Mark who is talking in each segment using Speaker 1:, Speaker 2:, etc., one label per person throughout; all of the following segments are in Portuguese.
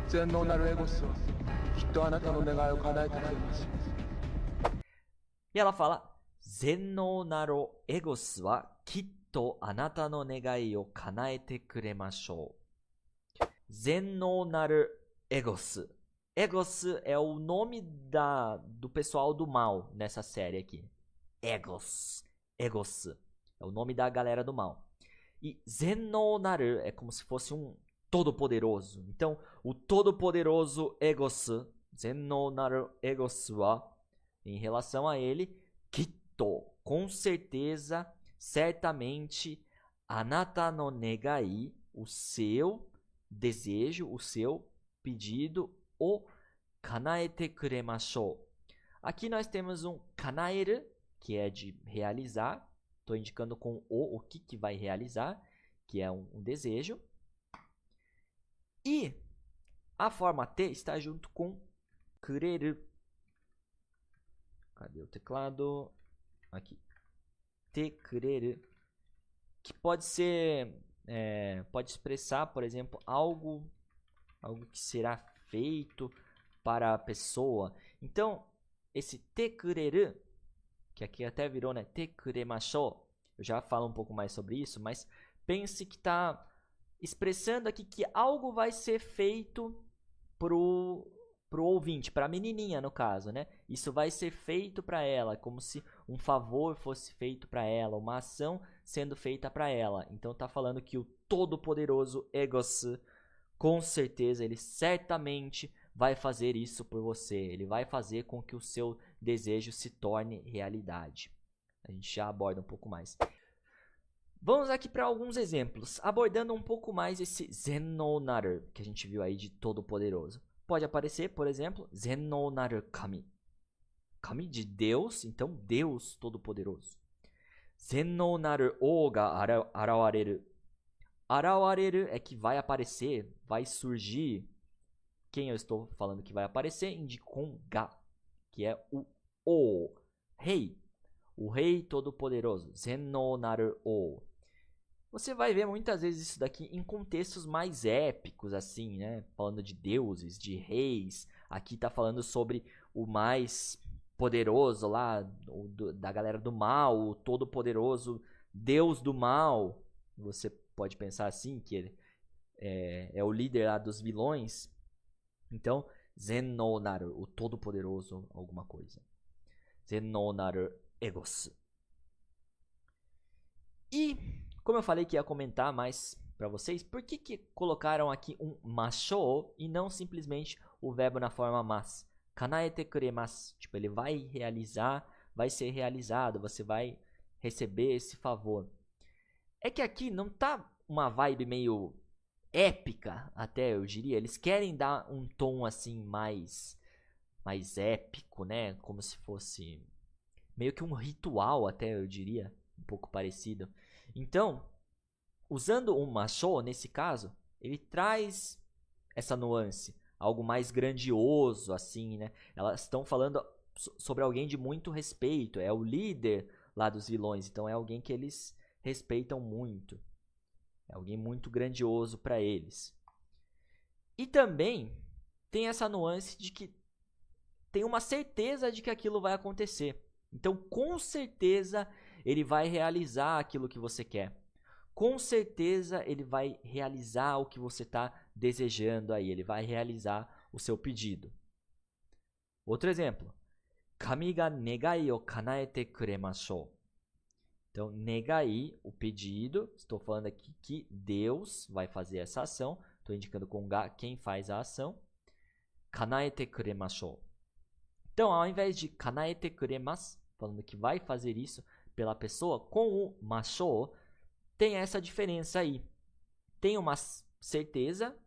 Speaker 1: 全能なるエゴスはきっとあなたの願いを叶えてくれます。
Speaker 2: E ela fala: Zennou naru egos wa kitto anata no negai o kanaete kuremashou. Zennou naru egos. Egos é o nome do pessoal do mal nessa série aqui. Egos. Egos. É o nome da galera do mal. E Zennou naru é como se fosse um todo-poderoso. Então, o todo-poderoso Egos, Zennou naru egos wa, em relação a ele, Kitto, com certeza, certamente, Anata no negai, o seu desejo, o seu pedido, o Kanaete kuremashou. Aqui nós temos um kanaeru, que é de realizar. Estou indicando com o que vai realizar, que é um desejo. E a forma T está junto com kureru. Cadê o teclado? Aqui. Te kureru. Que pode ser... pode expressar, por exemplo, algo que será feito para a pessoa. Então, esse te kureru, que aqui até virou, né? Te kuremashou. Eu já falo um pouco mais sobre isso, mas pense que está expressando aqui que algo vai ser feito pro ouvinte, para a menininha no caso, né? Isso vai ser feito para ela, como se um favor fosse feito para ela, uma ação sendo feita para ela. Então tá falando que o todo-poderoso Egos, com certeza, ele certamente vai fazer isso por você. Ele vai fazer com que o seu desejo se torne realidade. A gente já aborda um pouco mais. Vamos aqui para alguns exemplos, abordando um pouco mais esse Zennou naru, que a gente viu aí de todo-poderoso. Pode aparecer, por exemplo, Zennou naru kami. Kami de Deus, então Deus todo-poderoso. Zennou naru o ga arawareru. Arawareru é que vai aparecer, vai surgir. Quem eu estou falando que vai aparecer, indico com ga, que é o rei. O rei todo-poderoso. Zennou naru o. Você vai ver muitas vezes isso daqui em contextos mais épicos, assim, né? Falando de deuses, de reis. Aqui tá falando sobre o mais poderoso lá, da galera do mal, o todo-poderoso Deus do mal. Você pode pensar assim, que ele é o líder lá dos vilões. Então, Zennou naru, o todo-poderoso alguma coisa. Zennou naru egos. E, como eu falei que ia comentar mais para vocês, por que colocaram aqui um mashou e não simplesmente o verbo na forma mas? Kanaete kuremasu. Tipo, ele vai realizar, vai ser realizado, você vai receber esse favor. É que aqui não tá uma vibe meio épica, até eu diria. Eles querem dar um tom assim mais épico, né? Como se fosse meio que um ritual, até eu diria, um pouco parecido. Então, usando um mashou nesse caso, ele traz essa nuance, algo mais grandioso assim, né? Elas estão falando sobre alguém de muito respeito, é o líder lá dos vilões, então é alguém que eles respeitam muito. É alguém muito grandioso para eles. E também tem essa nuance de que tem uma certeza de que aquilo vai acontecer. Então, com certeza, ele vai realizar aquilo que você quer. Com certeza, ele vai realizar o que você está desejando aí. Ele vai realizar o seu pedido. Outro exemplo. Kami ga negai o kanaete kuremashou. Então, negai, o pedido. Estou falando aqui que Deus vai fazer essa ação. Estou indicando com ga quem faz a ação. Kanaete kuremashou. Então, ao invés de kanaete kuremasu, falando que vai fazer isso pela pessoa, com o mashou, tem essa diferença aí. Tem uma certeza,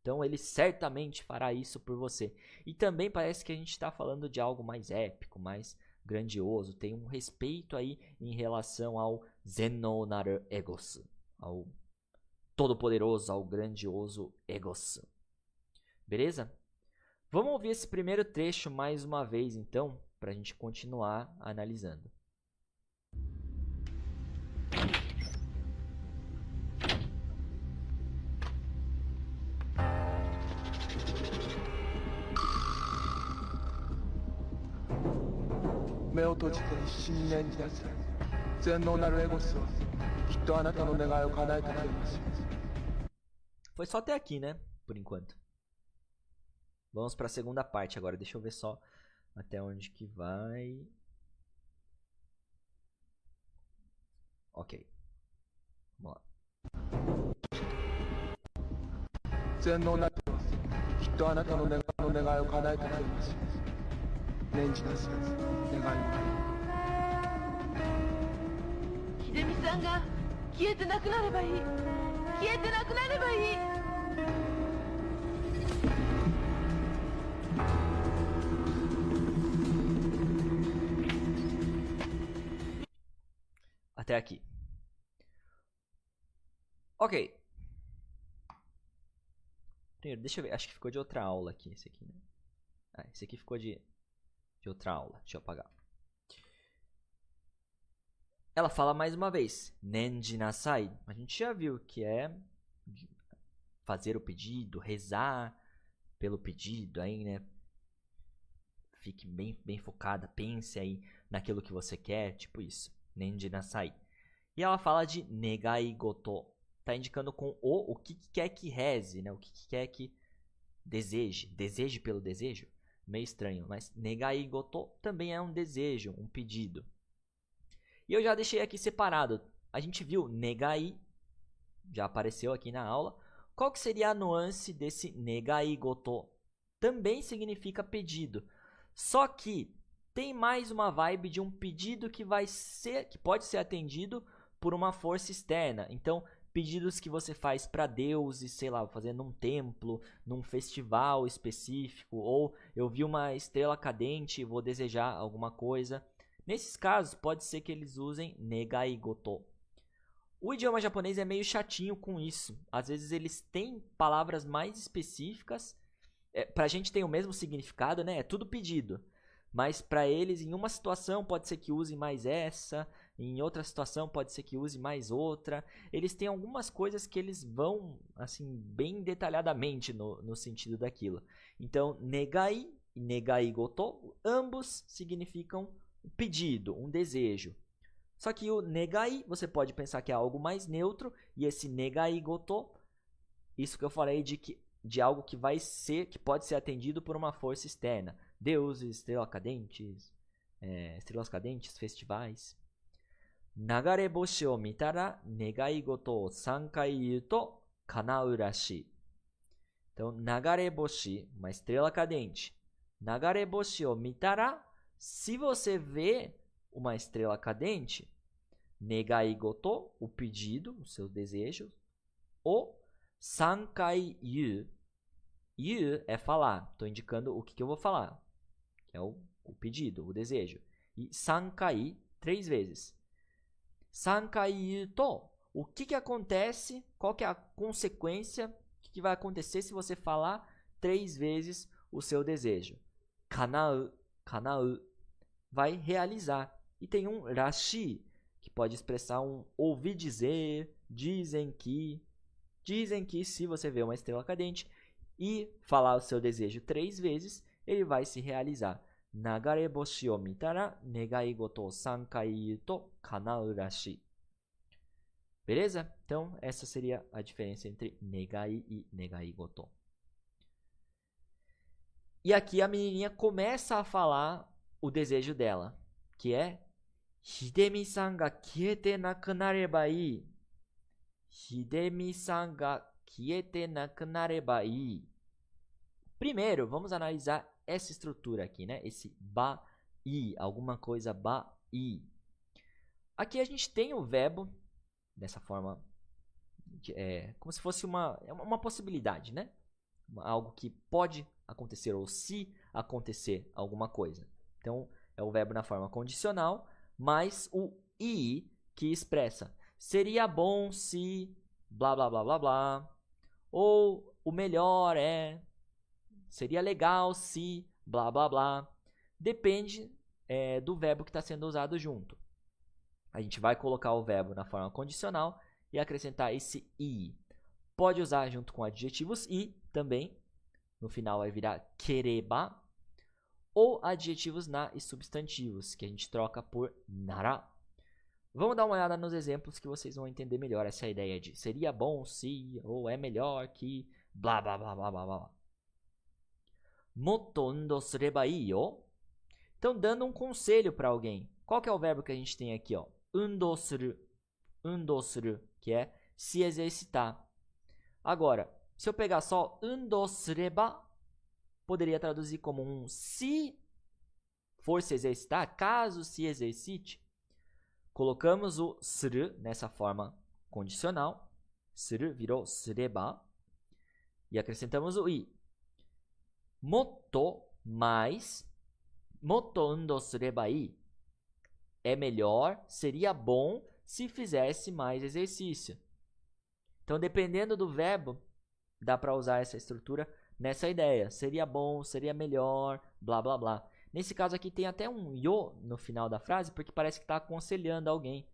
Speaker 2: então ele certamente fará isso por você. E também parece que a gente está falando de algo mais épico, mais grandioso. Tem um respeito aí em relação ao Zennou naru egos, ao todo-poderoso, ao grandioso Egos. Beleza? Vamos ouvir esse primeiro trecho mais uma vez, então, para a gente continuar analisando.
Speaker 1: 「目を閉じて一心に念じなさい。全能なるエゴスはきっとあなたの願いを叶えてくれます。
Speaker 2: Foi só até aqui, né? Por enquanto. Vamos para a segunda parte agora. Deixa eu ver só até onde que vai. Ok. Vamos lá.
Speaker 1: 全能なるエゴスはきっとあなたの願いを叶えてくれます。念じなさい。願いを。
Speaker 3: 秀美さんが消えてなくなればいい。消えてなくなればいい。
Speaker 2: Até aqui. Ok. Primeiro, deixa eu ver. Acho que ficou de outra aula aqui. Esse aqui, né? Ah, esse aqui ficou de outra aula. Deixa eu apagar. Ela fala mais uma vez. Nenji nasai. A gente já viu que é fazer o pedido, rezar pelo pedido aí, né? Fique bem focada. Pense aí naquilo que você quer. Tipo isso. Nenji nasai. E ela fala de negai goto. Tá indicando com o que quer que reze, né? O que quer que deseje. Deseje pelo desejo? Meio estranho, mas negai goto também é um desejo, um pedido. E eu já deixei aqui separado. A gente viu negai, já apareceu aqui na aula. Qual que seria a nuance desse negai goto? Também significa pedido. Só que tem mais uma vibe de um pedido que pode ser atendido por uma força externa. Então, pedidos que você faz para deuses, sei lá, fazendo num templo, num festival específico, ou eu vi uma estrela cadente e vou desejar alguma coisa. Nesses casos, pode ser que eles usem negai goto. O idioma japonês é meio chatinho com isso. Às vezes eles têm palavras mais específicas. Pra gente tem o mesmo significado, né? É tudo pedido. Mas para eles, em uma situação, pode ser que use mais essa. Em outra situação, pode ser que use mais outra. Eles têm algumas coisas que eles vão, assim, bem detalhadamente no sentido daquilo. Então, negai e negai goto, ambos significam um pedido, um desejo. Só que o negai, você pode pensar que é algo mais neutro. E esse negai goto, isso que eu falei de algo que pode ser atendido por uma força externa. Deuses, estrelas cadentes, festivais. Nagareboshi o mitara negai goto o 3 kai iu to kanau rashi. Então, nagareboshi, uma estrela cadente. Nagareboshi o mitara, se você vê uma estrela cadente, negai goto, o pedido, o seu desejo, o 3 kai iu. Iu é falar. Estou indicando o que eu vou falar. Que é o pedido, o desejo. E 3 kai, 3 vezes. 3 kai iu to. O que acontece? Qual que é a consequência? O que vai acontecer se você falar 3 vezes o seu desejo? Kanau. Kanau. Vai realizar. E tem um rashi, que pode expressar um ouvi dizer, dizem que. Dizem que se você vê uma estrela cadente e falar o seu desejo 3 vezes, ele vai se realizar. Nagareboshi o mitara negai goto 3 kai iu to kanau rashi. Beleza? Então, essa seria a diferença entre negai e negai goto. E aqui a menininha começa a falar o desejo dela, que é Hidemi-san ga kiete nakunareba ii. Hidemi-san ga kiete nakunareba ii. Primeiro, vamos analisar essa estrutura aqui, né? Esse ba-i, alguma coisa ba-i. Aqui a gente tem o verbo dessa forma, como se fosse uma possibilidade, né? Algo que pode acontecer ou se acontecer alguma coisa. Então, é o verbo na forma condicional, mais o i que expressa seria bom se blá blá blá blá blá, ou o melhor é, seria legal se blá blá blá. Depende do verbo que está sendo usado junto. A gente vai colocar o verbo na forma condicional e acrescentar esse i. Pode usar junto com adjetivos i também. No final vai virar quereba. ou adjetivos na e substantivos, que a gente troca por nara. Vamos dar uma olhada nos exemplos que vocês vão entender melhor essa ideia de seria bom se, ou é melhor que, blá blá blá blá blá blá. Motto undo sureba ii yo. Então, dando um conselho para alguém. Qual que é o verbo que a gente tem aqui, ó? Undo suru, que é se exercitar. Agora, se eu pegar só undo sureba, poderia traduzir como um se for se exercitar, caso se exercite. Colocamos o suru nessa forma condicional. Suru virou sureba. E acrescentamos o i. Motto mais. Motto undo sureba ii. É melhor, seria bom se fizesse mais exercício. Então, dependendo do verbo, dá para usar essa estrutura nessa ideia. Seria bom, seria melhor, blá blá blá. Nesse caso aqui tem até um yo no final da frase, porque parece que está aconselhando alguém.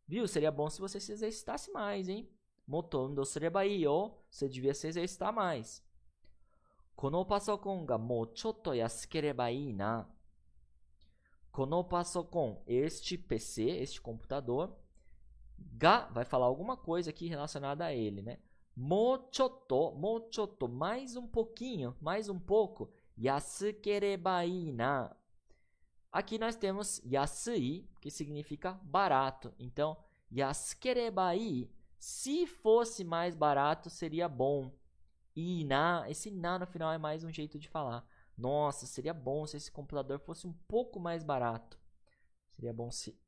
Speaker 2: Viu? Seria bom se você se exercitasse mais, hein? Motto undo sureba ii yo. Você devia se exercitar mais. Kono pasokon ga mou chotto yasukereba ii na. Kono pasokon, este PC, este computador. Ga vai falar alguma coisa aqui relacionada a ele, né? Mou chotto, mais um pouquinho, mais um pouco. Yasukereba ii na. Aqui nós temos yasui, que significa barato. Então, yasukereba ii, se fosse mais barato, seria bom. Ii na, esse na no final é mais um jeito de falar. Nossa, seria bom se esse computador fosse um pouco mais barato. Seria bom se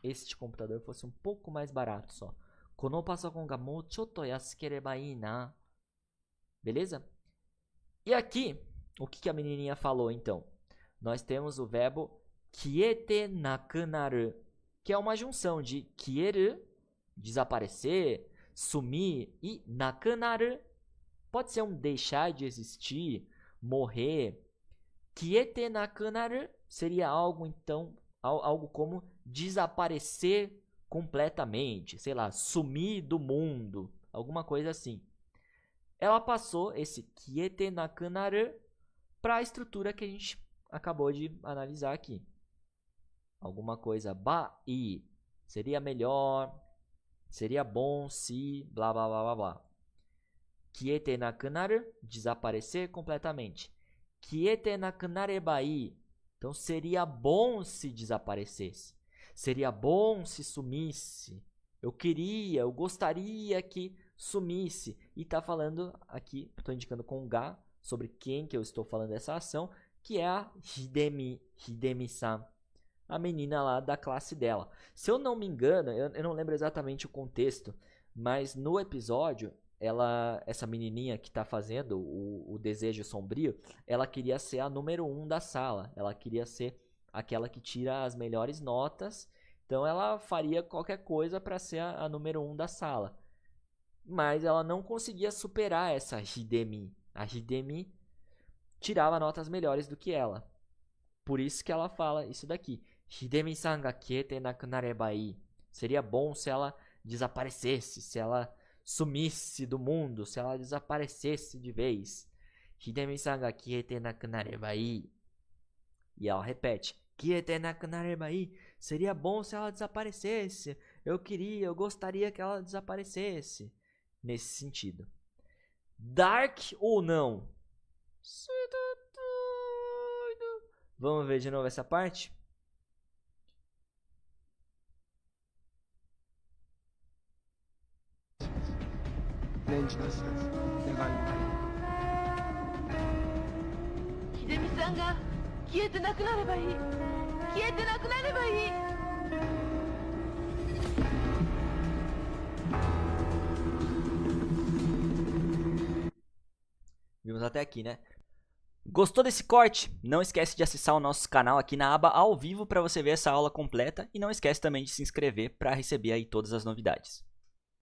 Speaker 2: este computador fosse um pouco mais barato só. Kono pasokon ga mou chotto yasukereba ii na. Beleza? E aqui, o que a menininha falou então? Nós temos o verbo kiete nakunaru, que é uma junção de kieru, desaparecer, sumir, e nakunaru pode ser um deixar de existir, morrer. Kiete nakunaru seria algo então, algo como desaparecer completamente, sei lá, sumir do mundo, alguma coisa assim. Ela passou esse kiete nakunaru para a estrutura que a gente acabou de analisar aqui. Alguma coisa bai, seria melhor, seria bom se, blá blá blá blá blá. Kiete nakunaru, desaparecer completamente. Kiete nakunareba ii, então seria bom se desaparecesse. Seria bom se sumisse. Eu gostaria que sumisse. E está falando aqui, estou indicando com ga, sobre quem que eu estou falando dessa ação, que é a Hidemi-san, a menina lá da classe dela. Se eu não me engano, eu não lembro exatamente o contexto, mas no episódio, essa menininha que está fazendo o desejo sombrio, ela queria ser a número 1 da sala. Ela queria ser aquela que tira as melhores notas. Então ela faria qualquer coisa para ser a número 1 da sala. Mas ela não conseguia superar essa Hidemi. A Hidemi tirava notas melhores do que ela. Por isso que ela fala isso daqui. Hidemi-san ga kiete nakunareba ii. Seria bom se ela desaparecesse, se ela sumisse do mundo, se ela desaparecesse de vez. Hidemi-san ga kiete nakunareba ii. E ela repete. Kiete nakunareba ii. Seria bom se ela desaparecesse. Eu gostaria que ela desaparecesse. Nesse sentido. Dark ou não? Você tá doido? Vamos ver de novo essa parte?
Speaker 3: Hidemi-san ga kiete nakunareba ii. Kiete nakunareba ii.
Speaker 2: Vimos até aqui, né? Gostou desse corte? Não esquece de acessar o nosso canal aqui na aba ao vivo para você ver essa aula completa. E não esquece também de se inscrever para receber aí todas as novidades.